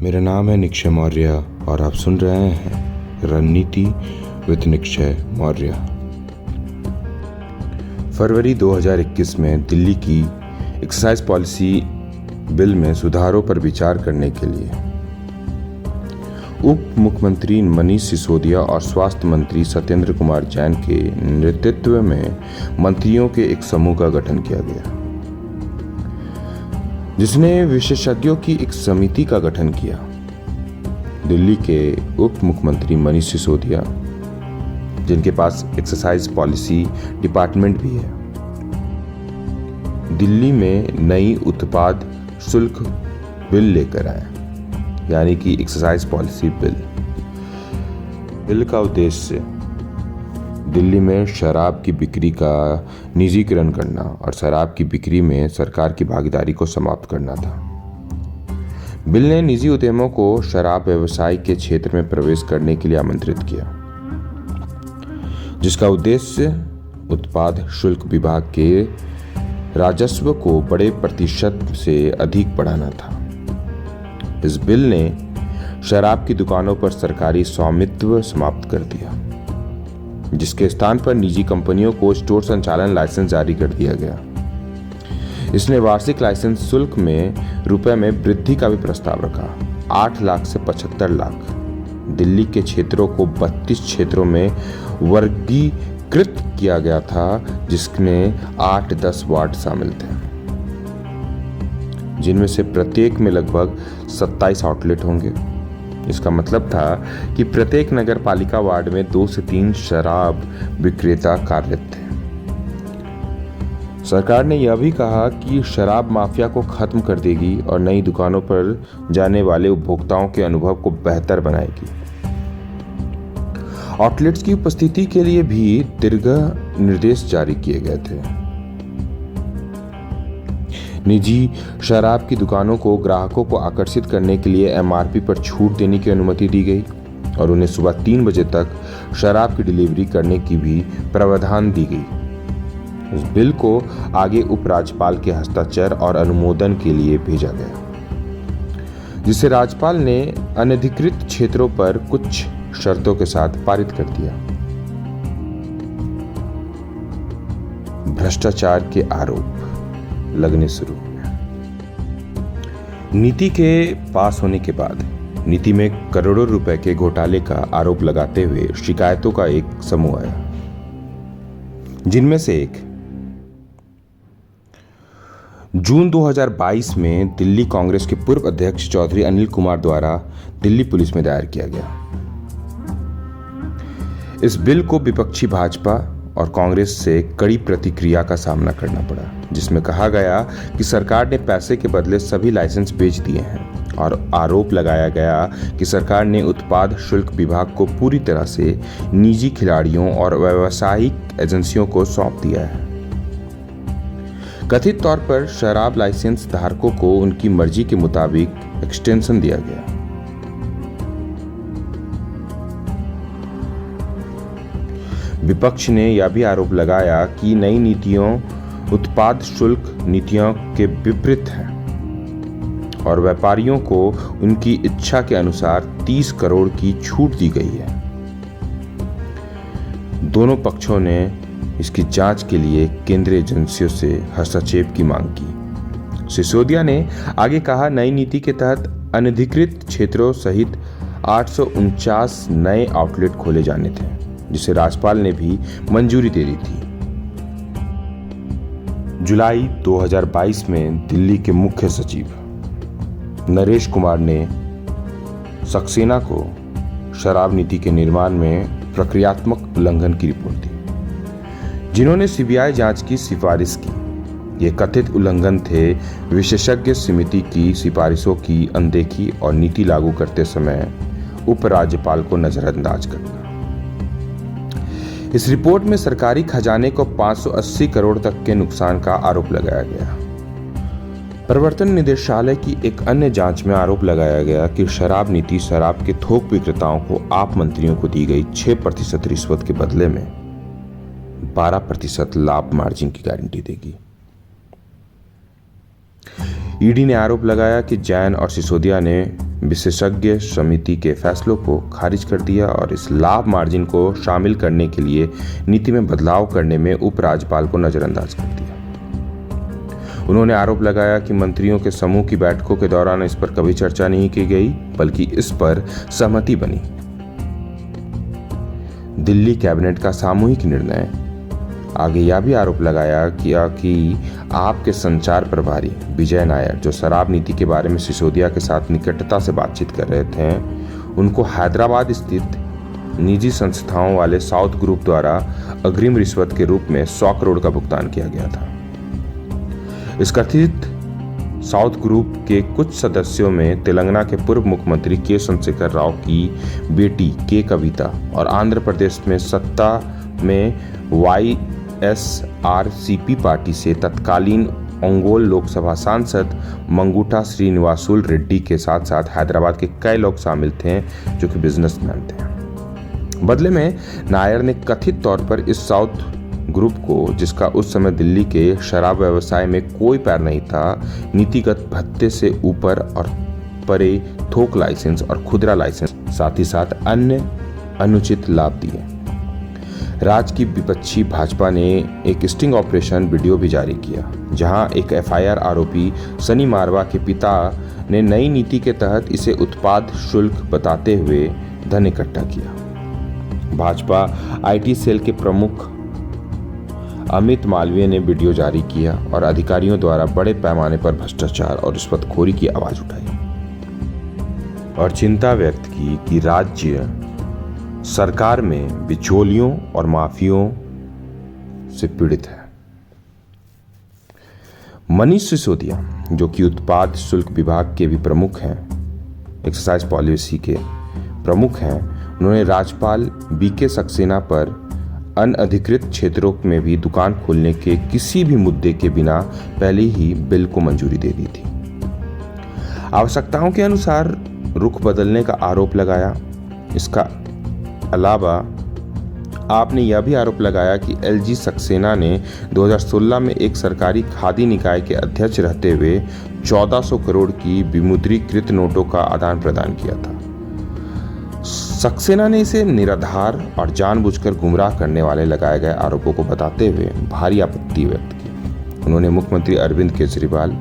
मेरा नाम है निक्षय मौर्य और आप सुन रहे हैं रणनीति विद निक्षय मौर्य। फरवरी 2021 में दिल्ली की एक्साइज पॉलिसी बिल में सुधारों पर विचार करने के लिए उप मुख्यमंत्री मनीष सिसोदिया और स्वास्थ्य मंत्री सत्येंद्र कुमार जैन के नेतृत्व में मंत्रियों के एक समूह का गठन किया गया, जिसने विशेषज्ञों की एक समिति का गठन किया। दिल्ली के उप मुख्यमंत्री मनीष सिसोदिया, जिनके पास एक्साइज पॉलिसी डिपार्टमेंट भी है, दिल्ली में नई उत्पाद शुल्क बिल लेकर आए, यानी कि एक्साइज पॉलिसी बिल। बिल का उद्देश्य दिल्ली में शराब की बिक्री का निजीकरण करना और शराब की बिक्री में सरकार की भागीदारी को समाप्त करना था। बिल ने निजी उद्यमों को शराब व्यवसाय के क्षेत्र में प्रवेश करने के लिए आमंत्रित किया, जिसका उद्देश्य उत्पाद शुल्क विभाग के राजस्व को बड़े प्रतिशत से अधिक बढ़ाना था। इस बिल ने शराब की दुकानों पर सरकारी स्वामित्व समाप्त कर दिया, जिसके स्थान पर निजी कंपनियों को स्टोर संचालन लाइसेंस जारी कर दिया गया। इसने वार्षिक लाइसेंस शुल्क में रुपए में वृद्धि का भी प्रस्ताव रखा। 8 लाख से 75 लाख दिल्ली के क्षेत्रों को 32 क्षेत्रों में वर्गीकृत किया गया था, जिसमें 8-10 वार्ड शामिल थे, जिनमें से प्रत्येक में लगभग 27 आउटलेट होंगे। इसका मतलब था कि प्रत्येक नगर पालिका वार्ड में 2 से 3 शराब विक्रेता कार्यरत थे। सरकार ने यह भी कहा कि शराब माफिया को खत्म कर देगी और नई दुकानों पर जाने वाले उपभोक्ताओं के अनुभव को बेहतर बनाएगी। आउटलेट्स की उपस्थिति के लिए भी दीर्घ निर्देश जारी किए गए थे। निजी शराब की दुकानों को ग्राहकों को आकर्षित करने के लिए एमआरपी पर छूट देने की अनुमति दी गई और उन्हें सुबह 3 बजे तक शराब की डिलीवरी करने की भी प्रावधान दी गई। इस बिल को आगे उपराज्यपाल के हस्ताक्षर और अनुमोदन के लिए भेजा गया, जिसे राज्यपाल ने अनधिकृत क्षेत्रों पर कुछ शर्तों के साथ पारित कर दिया। भ्रष्टाचार के आरोप लगने शुरू हुए। नीति के पास होने के बाद नीति में करोड़ों रुपए के घोटाले का आरोप लगाते हुए शिकायतों का एक समूह आया, जिनमें से एक जून 2022 में दिल्ली कांग्रेस के पूर्व अध्यक्ष चौधरी अनिल कुमार द्वारा दिल्ली पुलिस में दायर किया गया। इस बिल को विपक्षी भाजपा और कांग्रेस से कड़ी प्रतिक्रिया का सामना करना पड़ा, जिसमें कहा गया कि सरकार ने पैसे के बदले सभी लाइसेंस बेच दिए हैं और आरोप लगाया गया कि सरकार ने उत्पाद शुल्क विभाग को पूरी तरह से निजी खिलाड़ियों और व्यावसायिक एजेंसियों को सौंप दिया है। कथित तौर पर शराब लाइसेंस धारकों को उनकी मर्जी के मुताबिक एक्सटेंशन दिया गया। विपक्ष ने यह भी आरोप लगाया कि नई नीतियों उत्पाद शुल्क नीतियों के विपरीत है और व्यापारियों को उनकी इच्छा के अनुसार 30 करोड़ की छूट दी गई है। दोनों पक्षों ने इसकी जांच के लिए केंद्रीय एजेंसियों से हस्तक्षेप की मांग की। सिसोदिया ने आगे कहा, नई नीति के तहत अनधिकृत क्षेत्रों सहित 849 नए आउटलेट खोले जाने थे, जिसे राज्यपाल ने भी मंजूरी दे दी थी। जुलाई 2022 में दिल्ली के मुख्य सचिव नरेश कुमार ने सक्सेना को शराब नीति के निर्माण में प्रक्रियात्मक उल्लंघन की रिपोर्ट दी, जिन्होंने सीबीआई जांच की सिफारिश की। ये कथित उल्लंघन थे विशेषज्ञ समिति की सिफारिशों की अनदेखी और नीति लागू करते समय उपराज्यपाल को नजरअंदाज करना। इस रिपोर्ट में सरकारी खजाने को 580 करोड़ तक के नुकसान का आरोप लगाया गया। प्रवर्तन निदेशालय की एक अन्य जांच में आरोप लगाया गया कि शराब नीति शराब के थोक विक्रेताओं को आप मंत्रियों को दी गई 6% रिश्वत के बदले में 12% लाभ मार्जिन की गारंटी देगी। ईडी ने आरोप लगाया कि जैन और सिसोदिया ने विशेषज्ञ समिति के फैसलों को खारिज कर दिया और इस लाभ मार्जिन को शामिल करने के लिए नीति में बदलाव करने में उपराज्यपाल को नजरअंदाज कर दिया। उन्होंने आरोप लगाया कि मंत्रियों के समूह की बैठकों के दौरान इस पर कभी चर्चा नहीं की गई, बल्कि इस पर सहमति बनी। दिल्ली कैबिनेट का सामूहिक निर्णय। आगे यह भी आरोप लगाया कि आपके संचार प्रभारी विजय नायर, जो शराब नीति के बारे में सिसोदिया के साथ निकटता से बातचीत कर रहे थे, उनको हैदराबाद स्थित निजी संस्थाओं वाले साउथ ग्रुप द्वारा अग्रिम रिश्वत के रूप में 100 करोड़ का भुगतान किया गया था। इस कथित साउथ ग्रुप के कुछ सदस्यों में तेलंगाना के पूर्व मुख्यमंत्री के चंद्रशेखर राव की बेटी के कविता और आंध्र प्रदेश में सत्ता में YSRCP पार्टी से तत्कालीन ओंगोल लोकसभा सांसद मंगुठा श्रीनिवासुलु रेड्डी के साथ साथ हैदराबाद के कई लोग शामिल थे जो कि बिजनेसमैन थे। बदले में नायर ने कथित तौर पर इस साउथ ग्रुप को, जिसका उस समय दिल्ली के शराब व्यवसाय में कोई पैर नहीं था, नीतिगत भत्ते से ऊपर और परे थोक लाइसेंस और खुदरा लाइसेंस, साथ ही साथ अन्य अनुचित लाभ दिए। राज्य की विपक्षी भाजपा ने एक स्टिंग ऑपरेशन वीडियो भी जारी किया, जहां एक FIR आरोपी सनी मारवा के पिता ने नई नीति के तहत इसे उत्पाद शुल्क बताते हुए धन इकट्ठा किया। भाजपा IT सेल के प्रमुख अमित मालवीय ने वीडियो जारी किया और अधिकारियों द्वारा बड़े पैमाने पर भ्रष्टाचार और रिश्वतखोरी की आवाज उठाई और चिंता व्यक्त की कि राज्य सरकार में बिचौलियों और माफियों से पीड़ित है। मनीष सिसोदिया, जो कि उत्पाद शुल्क विभाग के भी प्रमुख हैं, एक्साइज पॉलिसी के प्रमुख हैं, उन्होंने राज्यपाल BK सक्सेना पर अनअधिकृत क्षेत्रों में भी दुकान खोलने के किसी भी मुद्दे के बिना पहले ही बिल को मंजूरी दे दी थी। आवश्यकताओं के अनुसार रुख बदलने का आरोप लगाया। इसका अलावा आपने यह भी आरोप लगाया कि LG सक्सेना ने 2016 में एक सरकारी खादी निकाय के अध्यक्ष रहते हुए 1400 करोड़ की विमुद्रीकृत नोटों का आदान प्रदान किया था। सक्सेना ने इसे निराधार और जानबूझकर गुमराह करने वाले लगाए गए आरोपों को बताते हुए भारी आपत्ति व्यक्त की। उन्होंने मुख्यमंत्री अरविंद केजरीवाल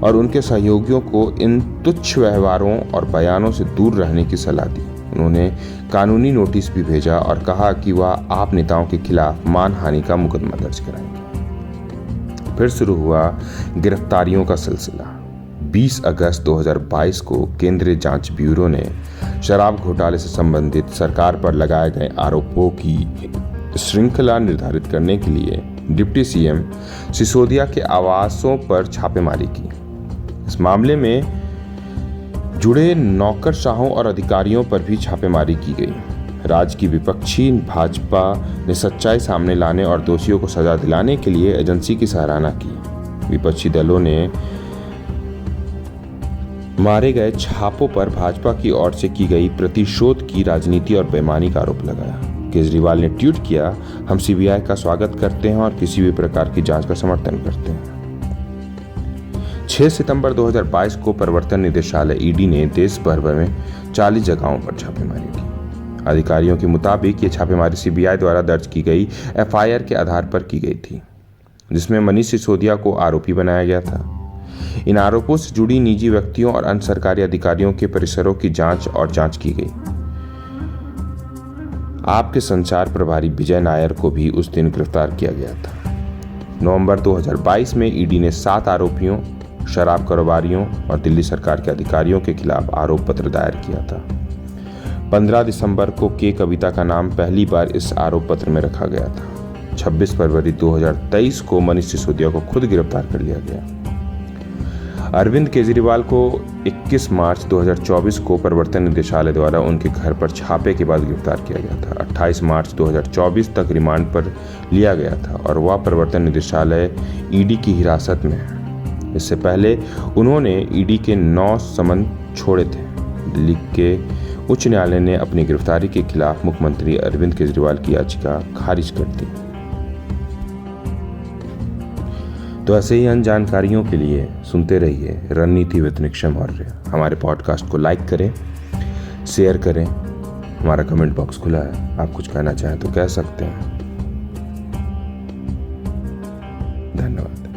और उनके सहयोगियों को इन तुच्छ व्यवहारों और बयानों से दूर रहने की सलाह दी। उन्होंने कानूनी नोटिस भी भेजा और कहा कि वह आप नेताओं के खिलाफ मानहानि का मुकदमा दर्ज कराएंगे। फिर शुरू हुआ गिरफ्तारियों का सिलसिला। 20 अगस्त 2022 को केंद्रीय जांच ब्यूरो ने शराब घोटाले से संबंधित सरकार पर लगाए गए आरोपों की श्रृंखला निर्धारित करने के लिए डिप्टी CM सिसोदिया के आवासों पर छापेमारी की। इस मामले में जुड़े नौकरशाहों और अधिकारियों पर भी छापेमारी की गई। राज्य की विपक्षी भाजपा ने सच्चाई सामने लाने और दोषियों को सजा दिलाने के लिए एजेंसी की सराहना की। विपक्षी दलों ने मारे गए छापों पर भाजपा की ओर से की गई प्रतिशोध की राजनीति और बेईमानी का आरोप लगाया। केजरीवाल ने ट्वीट किया, हम CBI का स्वागत करते हैं और किसी भी प्रकार की जांच का समर्थन करते हैं। 6 सितंबर 2022 को प्रवर्तन निदेशालय ED ने देश भर में 40 जगहों पर छापेमारी की। अधिकारियों के मुताबिक ये छापेमारी CBI द्वारा दर्ज की गई FIR के आधार पर की गई थी, जिसमें मनीष सिसोदिया को आरोपी बनाया गया था। इन आरोपों से जुड़ी निजी व्यक्तियों और अन्य सरकारी अधिकारियों के परिसरों की जांच की गई। आपके संचार प्रभारी विजय नायर को भी उस दिन गिरफ्तार किया गया था। नवंबर 2022 में ED ने 7 आरोपियों, शराब कारोबारियों और दिल्ली सरकार के अधिकारियों के खिलाफ आरोप पत्र दायर किया था। 15 दिसंबर को के कविता का नाम पहली बार इस आरोप पत्र में रखा गया था। 26 फरवरी 2023 को मनीष सिसोदिया को खुद गिरफ्तार कर लिया गया। अरविंद केजरीवाल को 21 मार्च 2024 को प्रवर्तन निदेशालय द्वारा उनके घर पर छापे के बाद गिरफ्तार किया गया था। 28 मार्च 2024 तक रिमांड पर लिया गया था और वह प्रवर्तन निदेशालय ED की हिरासत में है। इससे पहले उन्होंने ED के 9 समन छोड़े थे। दिल्ली के उच्च न्यायालय ने अपनी गिरफ्तारी के खिलाफ मुख्यमंत्री अरविंद केजरीवाल की याचिका खारिज कर दी। तो ऐसे ही अन्य जानकारियों के लिए सुनते रहिए रणनीति विद निक्षय मौर्य। हमारे पॉडकास्ट को लाइक करें, शेयर करें। हमारा कमेंट बॉक्स खुला है, आप कुछ कहना चाहें तो कह सकते हैं। धन्यवाद।